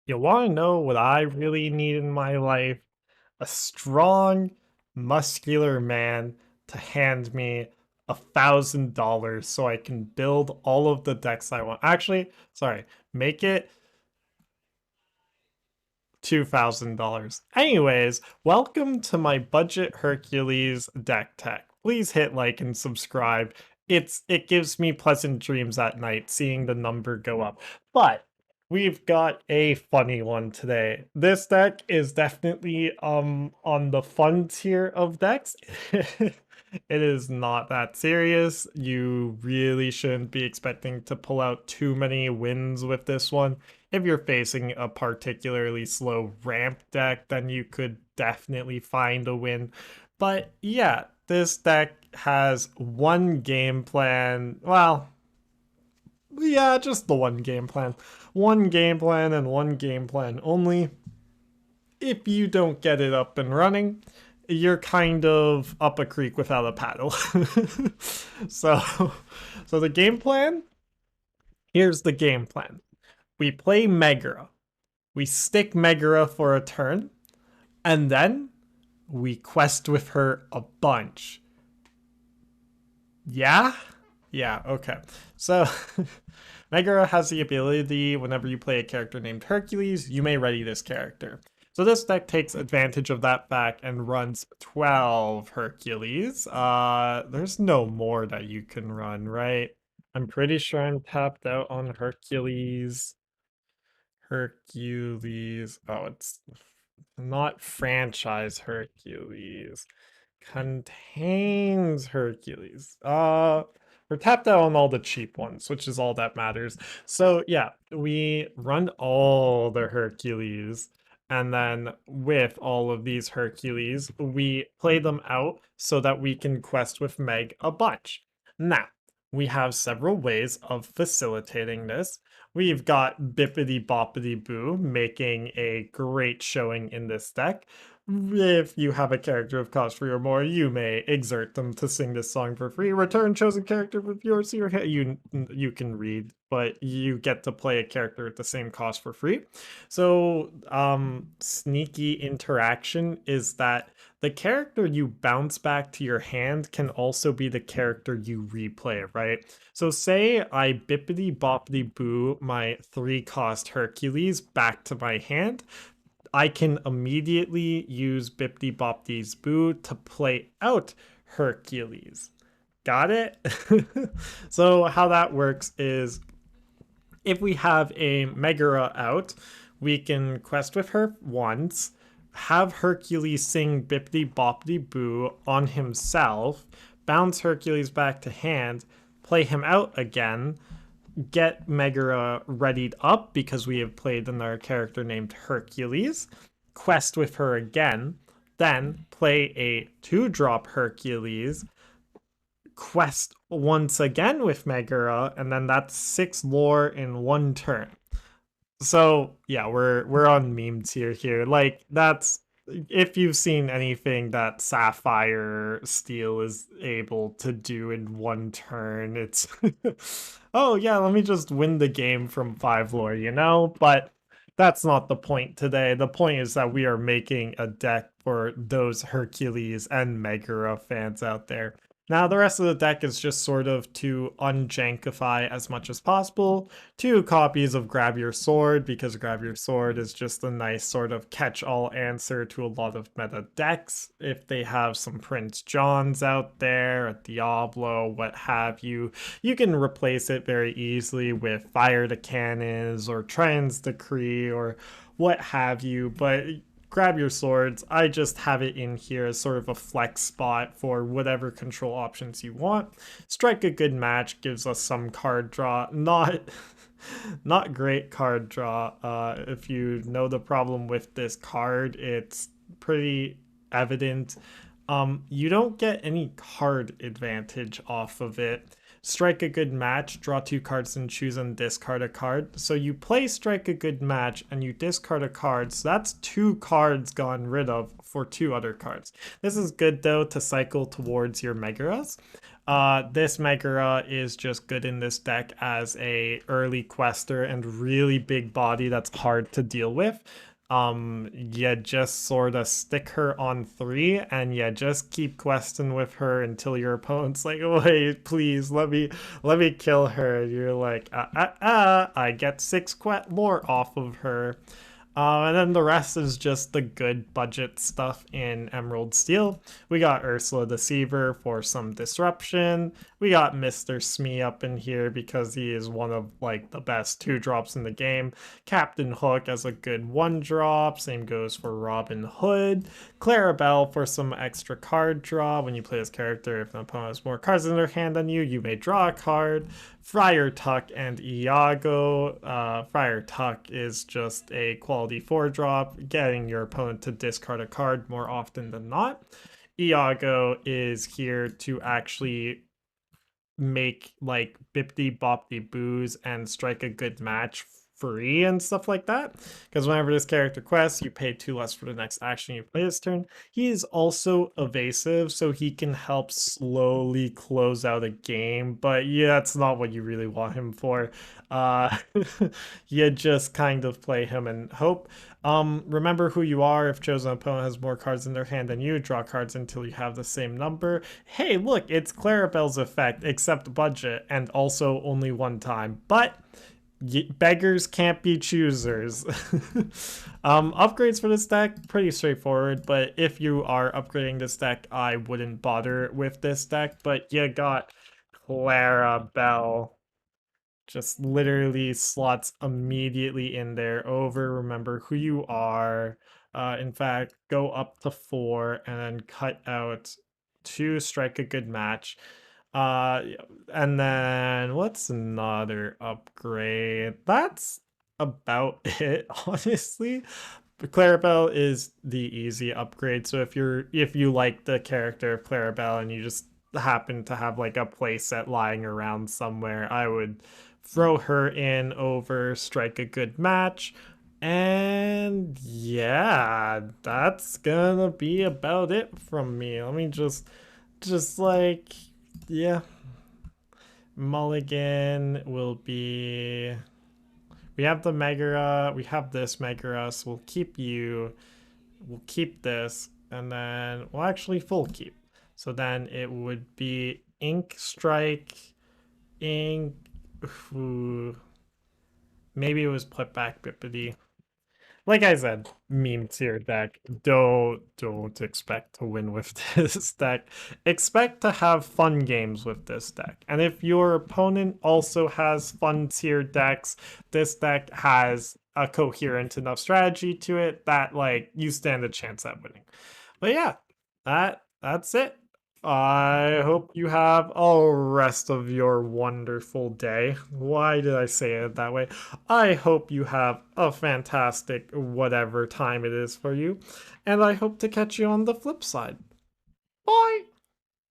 You want to know what I really need in my life? A strong, muscular man to hand me $1,000 so I can build all of the decks I want. Actually, sorry, make it $2,000. Anyways, welcome to my budget Hercules deck tech. Please hit like and subscribe. It gives me pleasant dreams at night seeing the number go up. But we've got a funny one today. This deck is definitely on the fun tier of decks. It is not that serious. You really shouldn't be expecting to pull out too many wins with this one. If you're facing a particularly slow ramp deck, then you could definitely find a win. But yeah, this deck has one game plan. Well, yeah, just the one game plan. One game plan and one game plan only. If you don't get it up and running, you're kind of up a creek without a paddle. so, so the game plan, here's the game plan. We play Megara. We stick Megara for a turn, and then we quest with her a bunch. Yeah? Yeah, okay. So, Megara has the ability whenever you play a character named Hercules, you may ready this character. So this deck takes advantage of that fact and runs 12 Hercules. There's no more that you can run, right? I'm pretty sure I'm tapped out on Hercules. Hercules. Oh, it's not franchise Hercules. Contains Hercules. We're tapped out on all the cheap ones, which is all that matters. So yeah, we run all the Hercules, and then with all of these Hercules, we play them out so that we can quest with Meg a bunch. Now, we have several ways of facilitating this. We've got Bippity Boppity Boo making a great showing in this deck. If you have a character of cost 3 or more, you may exert them to sing this song for free. Return chosen character with yours. You can read, but you get to play a character at the same cost for free. So, sneaky interaction is that the character you bounce back to your hand can also be the character you replay, right? So say I bippity boppity boo my 3-cost Hercules back to my hand. I can immediately use Bippity Boppy's Boo to play out Hercules. Got it? So how that works is if we have a Megara out, we can quest with her once, have Hercules sing Bippity Boppity Boo on himself, bounce Hercules back to hand, play him out again, get Megara readied up because we have played another character named Hercules, quest with her again, then play a 2-drop Hercules, quest once again with Megara, and then that's 6 lore in 1 turn. So yeah, we're on meme tier here. Like that's if you've seen anything that Sapphire Steel is able to do in 1 turn, it's oh yeah, let me just win the game from 5 lore, you know? But that's not the point today. The point is that we are making a deck for those Hercules and Megara fans out there. Now, the rest of the deck is just sort of to unjankify as much as possible. 2 copies of Grab Your Sword, because Grab Your Sword is just a nice sort of catch-all answer to a lot of meta decks. If they have some Prince Johns out there, a Diablo, what have you, you can replace it very easily with Fire to Cannons or Trans Decree or what have you, but Grab Your Swords, I just have it in here as sort of a flex spot for whatever control options you want. Strike a Good Match gives us some card draw, not great card draw. If you know the problem with this card, it's pretty evident. You don't get any card advantage off of it. Strike a Good Match, draw 2 cards and choose and discard a card. So you play Strike a Good Match and you discard a card, so that's 2 cards gone rid of for 2 other cards. This is good though to cycle towards your Megaras. This Megara is just good in this deck as a early quester and really big body that's hard to deal with. You just sort of stick her on 3 and you just keep questing with her until your opponent's like, wait, please let me kill her. You're like, I get 6 more off of her. And then the rest is just the good budget stuff in Emerald Steel. We got Ursula Deceiver for some disruption. We got Mr. Smee up in here because he is one of like the best 2-drops in the game. Captain Hook as a good 1-drop. Same goes for Robin Hood. Clarabelle for some extra card draw. When you play this character, if an opponent has more cards in their hand than you may draw a card. Friar Tuck and Iago. Friar Tuck is just a quality 4-drop, getting your opponent to discard a card more often than not. Iago is here to actually make like bippity boppity boos and strike a good match free and stuff like that. Because whenever this character quests, you pay 2 less for the next action you play this turn. He is also evasive, so he can help slowly close out a game. But yeah, that's not what you really want him for. Uh, you just kind of play him and hope. Remember who you are. If chosen opponent has more cards in their hand than you, draw cards until you have the same number. Hey, look, it's Clarabelle's effect, except budget, and also only 1 time. But beggars can't be choosers. Upgrades for this deck, pretty straightforward, but if you are upgrading this deck, I wouldn't bother with this deck. But you got Clarabelle. Just literally slots immediately in there. Over, remember who you are. In fact, go up to 4 and then cut out 2, strike a good match. Uh, and then what's another upgrade? That's about it, honestly. But Clarabelle is the easy upgrade. So if you like the character of Clarabelle and you just happen to have like a playset lying around somewhere, I would throw her in over, strike a good match. And yeah, that's gonna be about it from me. Let me just like, yeah, Mulligan will be. We have the Megara. We have this Megara, so we'll keep you. We'll keep this, and then we'll actually full keep. So then it would be Ink Strike, Ink. Ooh, maybe it was put back Bippity. Like I said, meme tier deck. Don't expect to win with this deck. Expect to have fun games with this deck. And if your opponent also has fun tier decks, this deck has a coherent enough strategy to it that like you stand a chance at winning. But yeah, that's it. I hope you have a rest of your wonderful day. Why did I say it that way? I hope you have a fantastic whatever time it is for you, and I hope to catch you on the flip side. Bye!